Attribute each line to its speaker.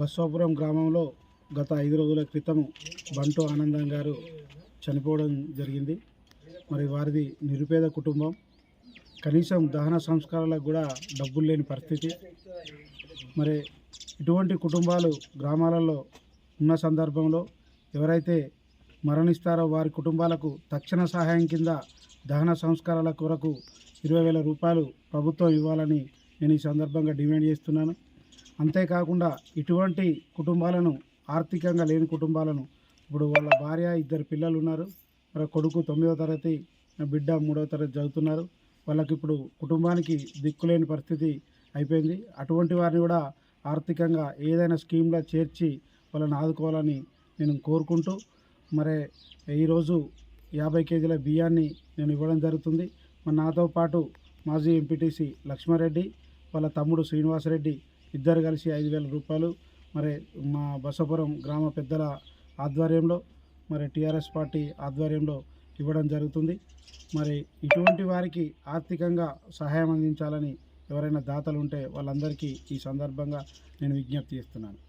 Speaker 1: బస్వాపురం గ్రామంలో గత 5 రోజుల క్రితం బంటు ఆనందం గారు చనిపోవడం జరిగింది. మరి వారిది నిరుపేద కుటుంబం. కనీసం దహన సంస్కారాలకు కూడా డబ్బులు లేని పరిస్థితి. మరి ఇటువంటి కుటుంబాలు గ్రామాలలో ఉన్న సందర్భంలో ఎవరైతే మరణిస్తారో వారి కుటుంబాలకు తక్షణ సహాయం కింద దహన సంస్కారాల కొరకు 20,000 రూపాయలు ప్రభుత్వం ఇవ్వాలని నేను ఈ సందర్భంగా డిమాండ్ చేస్తున్నాను. అంతేకాకుండా ఇటువంటి కుటుంబాలను, ఆర్థికంగా లేని కుటుంబాలను, ఇప్పుడు వాళ్ళ భార్య, 2 పిల్లలు ఉన్నారు. మరి కొడుకు 9వ తరగతి, బిడ్డ 3వ తరగతి చదువుతున్నారు. వాళ్ళకి ఇప్పుడు కుటుంబానికి దిక్కులేని పరిస్థితి అయిపోయింది. అటువంటి వారిని కూడా ఆర్థికంగా ఏదైనా స్కీమ్లో చేర్చి వాళ్ళని ఆదుకోవాలని నేను కోరుకుంటూ, మరి ఈరోజు 50 కేజీల బియ్యాన్ని నేను ఇవ్వడం జరుగుతుంది. మరి నాతో పాటు మాజీ ఎంపీటీసీ లక్ష్మారెడ్డి, వాళ్ళ తమ్ముడు శ్రీనివాసరెడ్డి ఇద్దరు కలిసి 5,000 రూపాయలు మరి మా బసపురం గ్రామ పెద్దల ఆధ్వర్యంలో, మరి టీఆర్ఎస్ పార్టీ ఆధ్వర్యంలో ఇవ్వడం జరుగుతుంది. మరి ఇటువంటి వారికి ఆర్థికంగా సహాయం అందించాలని ఎవరైనా దాతలు ఉంటే వాళ్ళందరికీ ఈ సందర్భంగా నేను విజ్ఞప్తి చేస్తున్నాను.